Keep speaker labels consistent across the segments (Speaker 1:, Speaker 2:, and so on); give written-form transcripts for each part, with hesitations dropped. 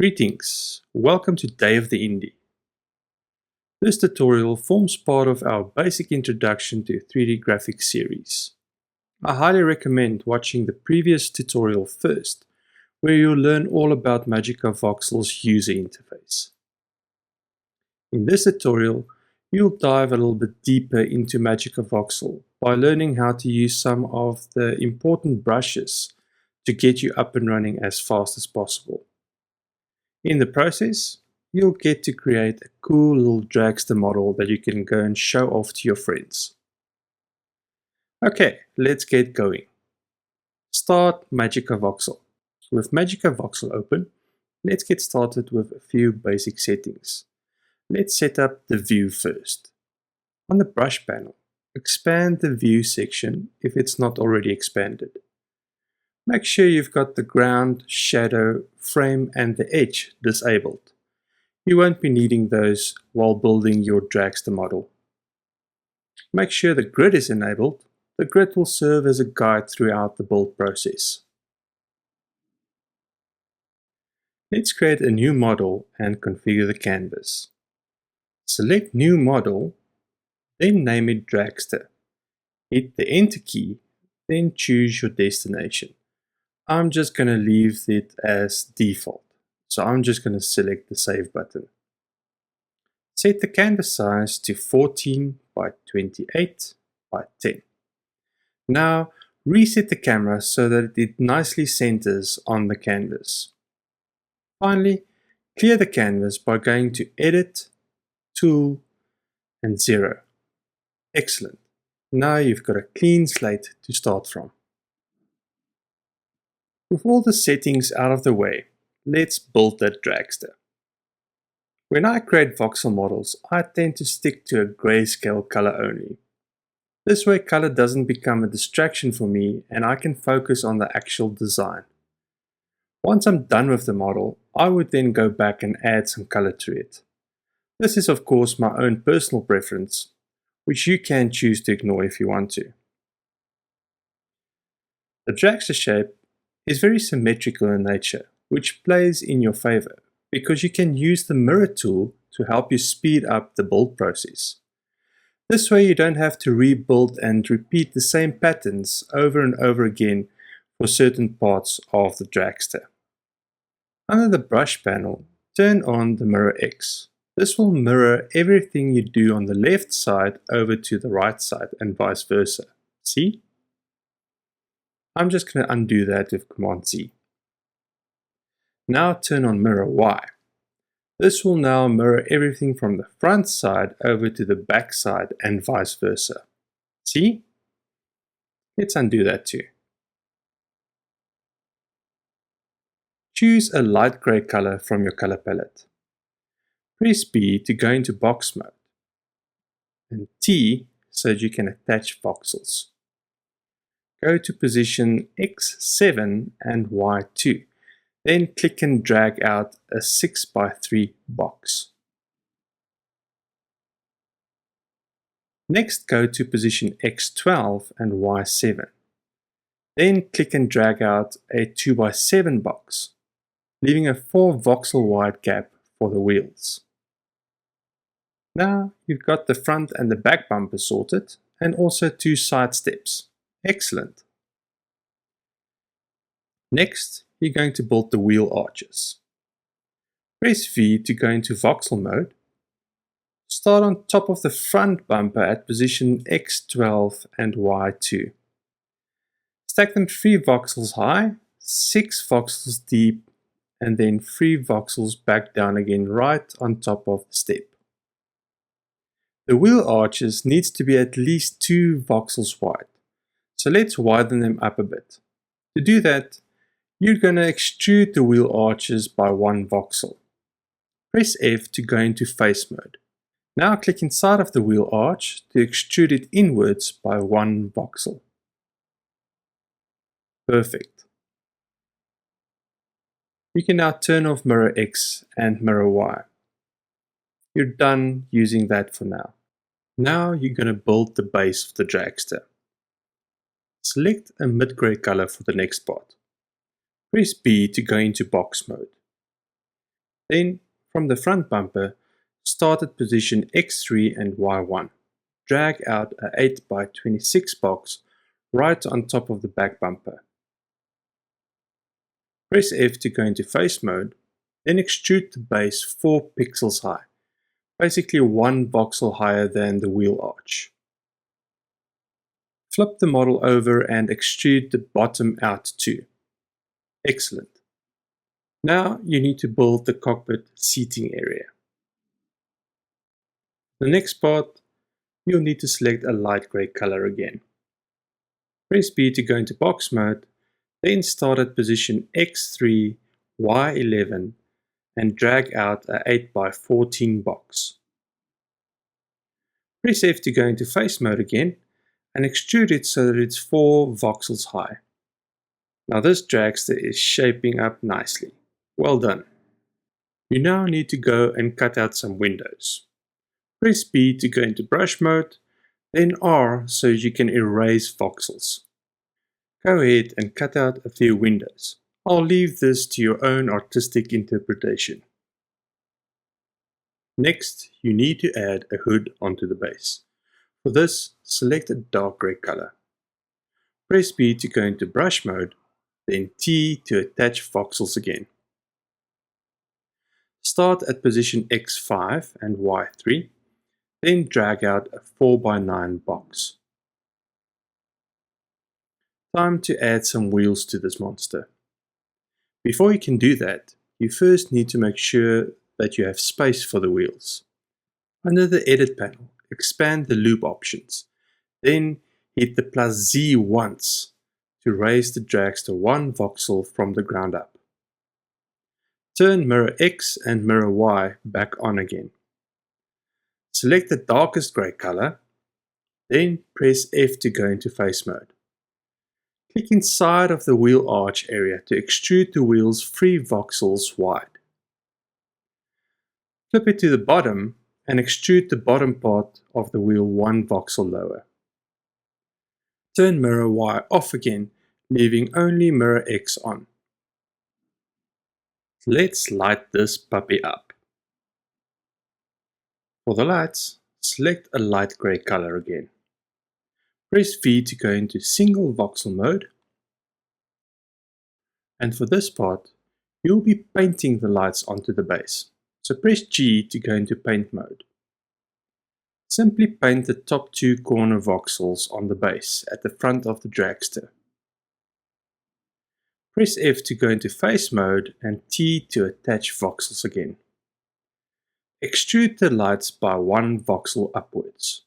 Speaker 1: Greetings, welcome to Day of the Indie. This tutorial forms part of our basic introduction to 3D graphics series. I highly recommend watching the previous tutorial first, where you'll learn all about MagicaVoxel's user interface. In this tutorial, you'll dive a little bit deeper into MagicaVoxel by learning how to use some of the important brushes to get you up and running as fast as possible. In the process, you'll get to create a cool little Dragster model that you can go and show off to your friends. Okay, let's get going. Start MagicaVoxel. With MagicaVoxel open, let's get started with a few basic settings. Let's set up the view first. On the brush panel, expand the view section if it's not already expanded. Make sure you've got the ground, shadow, frame and the edge disabled. You won't be needing those while building your Dragster model. Make sure the grid is enabled. The grid will serve as a guide throughout the build process. Let's create a new model and configure the canvas. Select New Model, then name it Dragster. Hit the Enter key, then choose your destination. I'm just going to leave it as default, so I'm just going to select the Save button. Set the canvas size to 14 by 28 by 10. Now reset the camera so that it nicely centers on the canvas. Finally, clear the canvas by going to Edit, Tool and 0. Excellent. Now you've got a clean slate to start from. With all the settings out of the way, let's build that Dragster. When I create voxel models, I tend to stick to a grayscale color only. This way color doesn't become a distraction for me and I can focus on the actual design. Once I'm done with the model, I would then go back and add some color to it. This is of course my own personal preference, which you can choose to ignore if you want to. The Dragster shape is very symmetrical in nature, which plays in your favor because you can use the mirror tool to help you speed up the build process. This way you don't have to rebuild and repeat the same patterns over and over again for certain parts of the Dragster. Under the brush panel, turn on the Mirror X. This will mirror everything you do on the left side over to the right side and vice versa. See? I'm just going to undo that with Command Z. Now turn on Mirror Y. This will now mirror everything from the front side over to the back side and vice versa. See? Let's undo that too. Choose a light grey color from your color palette. Press B to go into box mode and T so that you can attach voxels. Go to position X7 and Y2. Then click and drag out a 6x3 box. Next go to position X12 and Y7. Then click and drag out a 2x7 box, leaving a 4 voxel wide gap for the wheels. Now you've got the front and the back bumper sorted and also 2 side steps. Excellent. Next, you're going to build the wheel arches. Press V to go into voxel mode. Start on top of the front bumper at position X12 and Y2. Stack them 3 voxels high, 6 voxels deep, and then 3 voxels back down again right on top of the step. The wheel arches needs to be at least 2 voxels wide. So let's widen them up a bit. To do that, you're going to extrude the wheel arches by 1 voxel. Press F to go into face mode. Now click inside of the wheel arch to extrude it inwards by 1 voxel. Perfect. You can now turn off Mirror X and Mirror Y. You're done using that for now. Now you're going to build the base of the Dragster. Select a mid-gray color for the next part. Press B to go into box mode. Then, from the front bumper, start at position X3 and Y1. Drag out a 8x26 box right on top of the back bumper. Press F to go into face mode, then extrude the base 4 pixels high, basically 1 voxel higher than the wheel arch. Flip the model over and extrude the bottom out too. Excellent. Now you need to build the cockpit seating area. The next part, you'll need to select a light grey color again. Press B to go into box mode, then start at position X3, Y11 and drag out a 8x14 box. Press F to go into face mode again and extrude it so that it's 4 voxels high. Now this dragster is shaping up nicely. Well done. You now need to go and cut out some windows. Press B to go into brush mode, then R so you can erase voxels. Go ahead and cut out a few windows. I'll leave this to your own artistic interpretation. Next, you need to add a hood onto the base. For this, select a dark grey color. Press B to go into brush mode, then T to attach voxels again. Start at position X5 and Y3, then drag out a 4x9 box. Time to add some wheels to this monster. Before you can do that, you first need to make sure that you have space for the wheels. Under the edit panel, expand the loop options, then hit the +Z once to raise the dragster 1 voxel from the ground up. Turn mirror X and mirror Y back on again. Select the darkest grey color, then press F to go into face mode. Click inside of the wheel arch area to extrude the wheels 3 voxels wide. Flip it to the bottom and extrude the bottom part of the wheel 1 voxel lower. Turn mirror Y off again, leaving only mirror X on. Let's light this puppy up. For the lights, select a light grey color again. Press V to go into single voxel mode. And for this part, you'll be painting the lights onto the base. So press G to go into paint mode. Simply paint the top 2 corner voxels on the base at the front of the dragster. Press F to go into face mode and T to attach voxels again. Extrude the lights by 1 voxel upwards.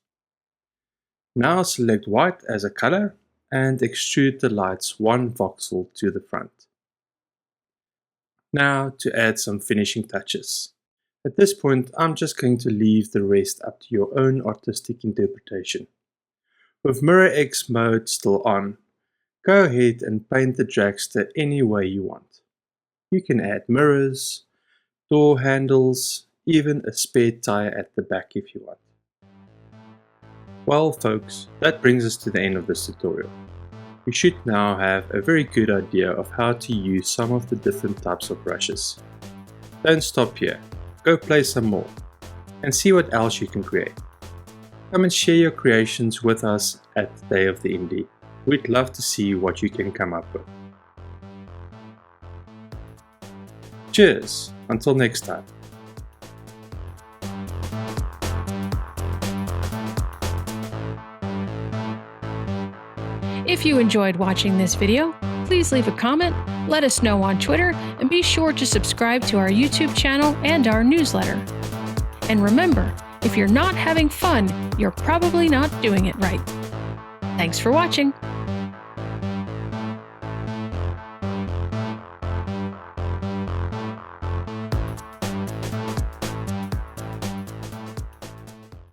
Speaker 1: Now select white as a color and extrude the lights 1 voxel to the front. Now to add some finishing touches. At this point, I'm just going to leave the rest up to your own artistic interpretation. With mirror X mode still on, go ahead and paint the dragster any way you want. You can add mirrors, door handles, even a spare tire at the back if you want. Well folks, that brings us to the end of this tutorial. You should now have a very good idea of how to use some of the different types of brushes. Don't stop here, go play some more and see what else you can create. Come and share your creations with us at the Day of the Indie. We'd love to see what you can come up with. Cheers, until next time.
Speaker 2: If you enjoyed watching this video, please leave a comment, let us know on Twitter, and be sure to subscribe to our YouTube channel and our newsletter. And remember, if you're not having fun, you're probably not doing it right. Thanks for watching.